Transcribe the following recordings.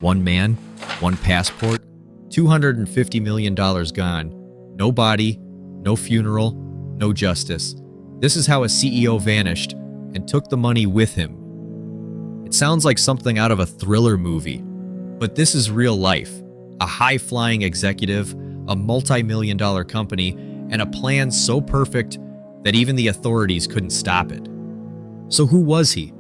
One man, one passport, $250 million gone. No body, no funeral, no justice. This is how a CEO vanished and took the money with him. It sounds like something out of a thriller movie, but this is real life. A high-flying executive, a multi-million-dollar company, and a plan so perfect that even the authorities couldn't stop it. So who was he?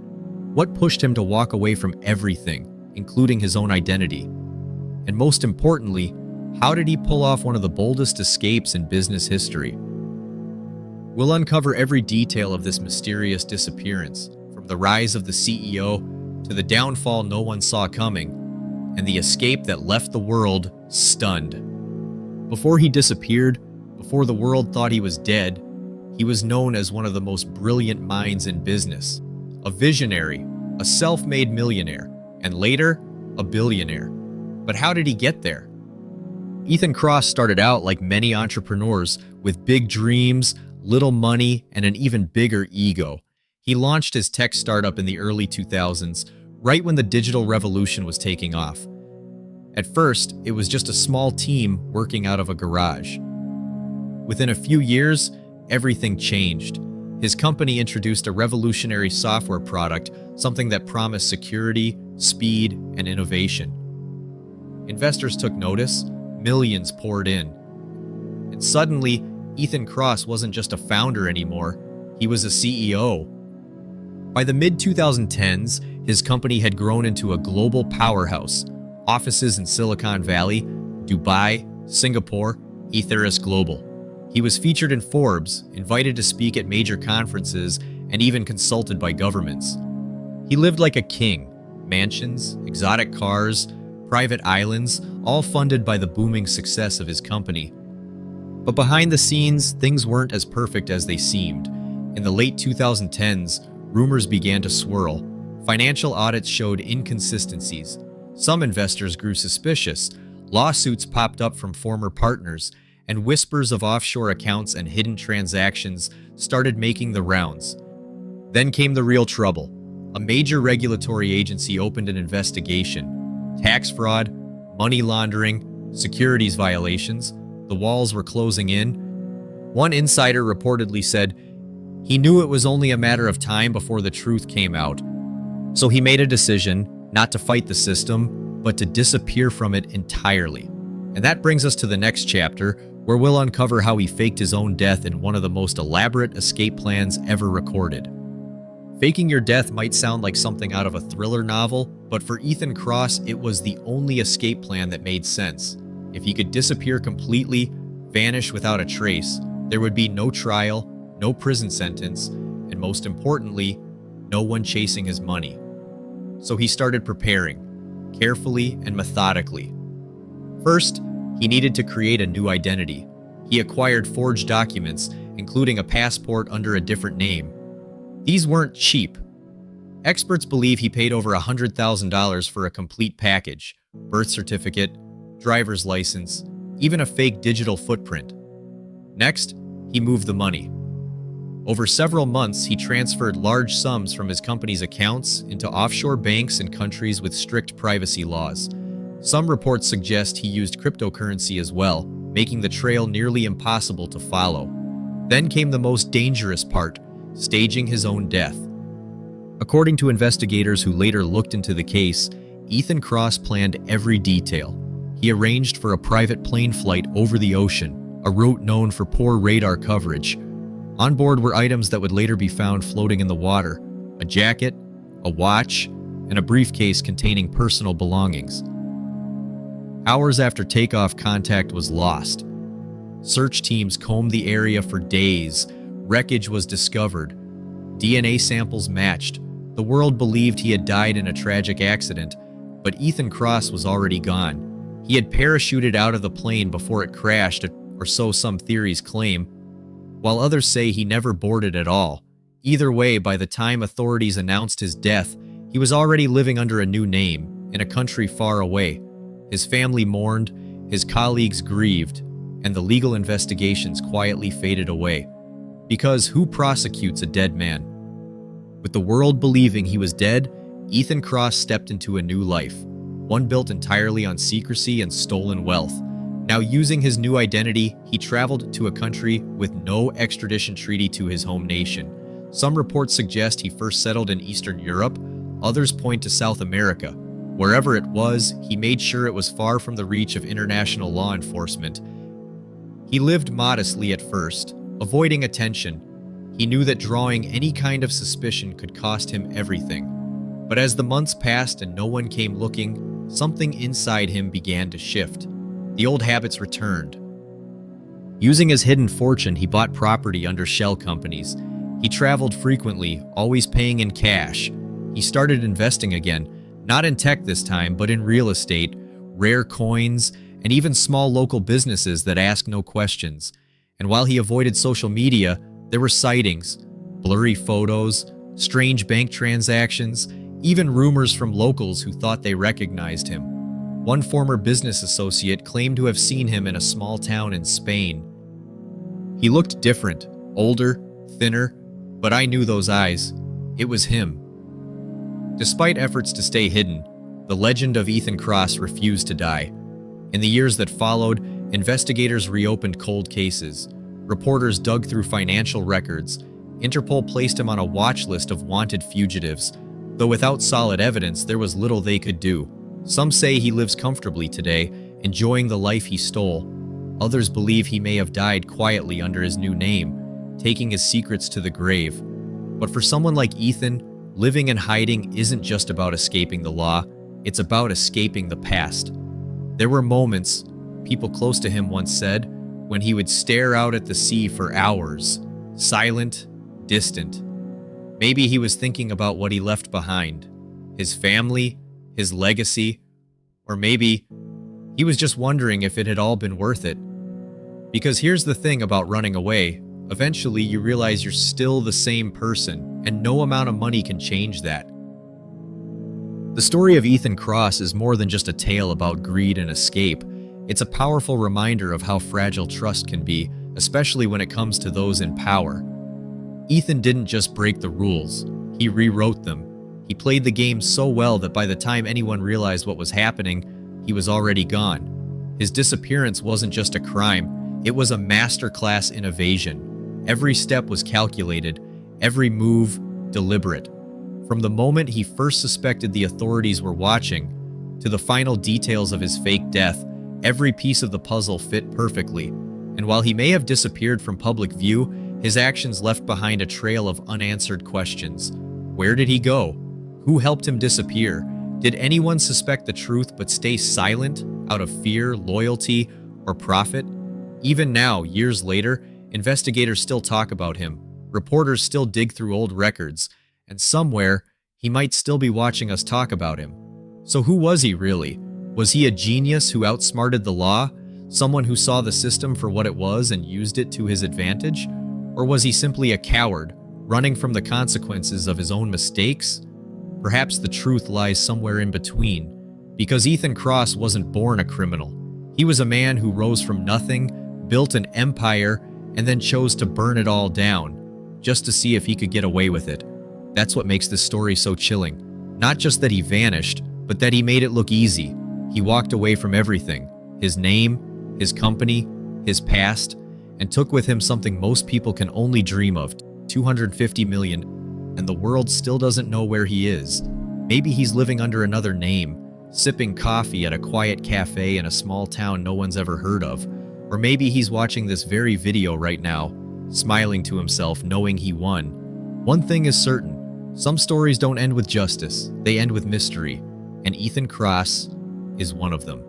What pushed him to walk away from everything, including his own identity? And most importantly, how did he pull off one of the boldest escapes in business history? We'll uncover every detail of this mysterious disappearance, from the rise of the CEO to the downfall no one saw coming, and the escape that left the world stunned. Before he disappeared, before the world thought he was dead, he was known as one of the most brilliant minds in business, a visionary, a self-made millionaire, and later, a billionaire. But how did he get there? Ethan Kross started out like many entrepreneurs, with big dreams, little money, and an even bigger ego. He launched his tech startup in the early 2000s, right when the digital revolution was taking off. At first, it was just a small team working out of a garage. Within a few years, everything changed. His company introduced a revolutionary software product, something that promised security, speed, and innovation. Investors took notice, millions poured in. And suddenly, Ethan Kross wasn't just a founder anymore, he was a CEO. By the mid-2010s, his company had grown into a global powerhouse. Offices in Silicon Valley, Dubai, Singapore, Ethereus Global. He was featured in Forbes, invited to speak at major conferences, and even consulted by governments. He lived like a king. Mansions, exotic cars, private islands, all funded by the booming success of his company. But behind the scenes, things weren't as perfect as they seemed. In the late 2010s, rumors began to swirl. Financial audits showed inconsistencies. Some investors grew suspicious. Lawsuits popped up from former partners, and whispers of offshore accounts and hidden transactions started making the rounds. Then came the real trouble. A major regulatory agency opened an investigation. Tax fraud, money laundering, securities violations. The walls were closing in. One insider reportedly said he knew it was only a matter of time before the truth came out. So he made a decision not to fight the system, but to disappear from it entirely. And that brings us to the next chapter, where we'll uncover how he faked his own death in one of the most elaborate escape plans ever recorded. Faking your death might sound like something out of a thriller novel, but for Ethan Kross, it was the only escape plan that made sense. If he could disappear completely, vanish without a trace, there would be no trial, no prison sentence, and most importantly, no one chasing his money. So he started preparing, carefully and methodically. First, he needed to create a new identity. He acquired forged documents, including a passport under a different name. These weren't cheap. Experts believe he paid over $100,000 for a complete package: birth certificate, driver's license, even a fake digital footprint. Next, he moved the money. Over several months, he transferred large sums from his company's accounts into offshore banks in countries with strict privacy laws. Some reports suggest he used cryptocurrency as well, making the trail nearly impossible to follow. Then came the most dangerous part: staging his own death. According to investigators who later looked into the case, Ethan Kross planned every detail. He arranged for a private plane flight over the ocean, a route known for poor radar coverage. On board were items that would later be found floating in the water: a jacket, a watch, and a briefcase containing personal belongings. Hours after takeoff, contact was lost. Search teams combed the area for days. Wreckage was discovered. DNA samples matched. The world believed he had died in a tragic accident, but Ethan Kross was already gone. He had parachuted out of the plane before it crashed, or so some theories claim, while others say he never boarded at all. Either way, by the time authorities announced his death, he was already living under a new name, in a country far away. His family mourned, his colleagues grieved, and the legal investigations quietly faded away. Because who prosecutes a dead man? With the world believing he was dead, Ethan Kross stepped into a new life. one built entirely on secrecy and stolen wealth. Now, using his new identity, he traveled to a country with no extradition treaty to his home nation. Some reports suggest he first settled in Eastern Europe, others point to South America. Wherever it was, he made sure it was far from the reach of international law enforcement. He lived modestly at first, avoiding attention. He knew that drawing any kind of suspicion could cost him everything. But as the months passed and no one came looking, something inside him began to shift. The old habits returned. Using his hidden fortune, he bought property under shell companies. He traveled frequently, always paying in cash. He started investing again, not in tech this time, but in real estate, rare coins, and even small local businesses that ask no questions. And while he avoided social media, there were sightings, blurry photos, strange bank transactions, even rumors from locals who thought they recognized him. One former business associate claimed to have seen him in a small town in Spain. He looked different, older, thinner, but I knew those eyes. It was him. Despite efforts to stay hidden, the legend of Ethan Kross refused to die. In the years that followed, investigators reopened cold cases. Reporters dug through financial records. Interpol placed him on a watch list of wanted fugitives. Though without solid evidence, there was little they could do. Some say he lives comfortably today, enjoying the life he stole. Others believe he may have died quietly under his new name, taking his secrets to the grave. But for someone like Ethan, living and hiding isn't just about escaping the law, it's about escaping the past. There were moments, people close to him once said, when he would stare out at the sea for hours, silent, distant. Maybe he was thinking about what he left behind, his family, his legacy, or maybe he was just wondering if it had all been worth it. Because here's the thing about running away, eventually you realize you're still the same person, and no amount of money can change that. The story of Ethan Kross is more than just a tale about greed and escape. It's a powerful reminder of how fragile trust can be, especially when it comes to those in power. Ethan didn't just break the rules, he rewrote them. He played the game so well that by the time anyone realized what was happening, he was already gone. His disappearance wasn't just a crime, it was a masterclass in evasion. Every step was calculated, every move deliberate. From the moment he first suspected the authorities were watching, to the final details of his fake death, every piece of the puzzle fit perfectly. And while he may have disappeared from public view, his actions left behind a trail of unanswered questions. Where did he go? Who helped him disappear? Did anyone suspect the truth but stay silent out of fear, loyalty, or profit? Even now, years later, investigators still talk about him. Reporters still dig through old records. And somewhere, he might still be watching us talk about him. So who was he really? Was he a genius who outsmarted the law? Someone who saw the system for what it was and used it to his advantage? Or was he simply a coward, running from the consequences of his own mistakes? Perhaps the truth lies somewhere in between, because Ethan Kross wasn't born a criminal. He was a man who rose from nothing, built an empire, and then chose to burn it all down, just to see if he could get away with it. That's what makes this story so chilling. Not just that he vanished, but that he made it look easy. He walked away from everything, his name, his company, his past, and took with him something most people can only dream of, 250 million, and the world still doesn't know where he is. Maybe he's living under another name, sipping coffee at a quiet cafe in a small town no one's ever heard of. Or maybe he's watching this very video right now, smiling to himself, knowing he won. One thing is certain, some stories don't end with justice, they end with mystery, and Ethan Kross is one of them.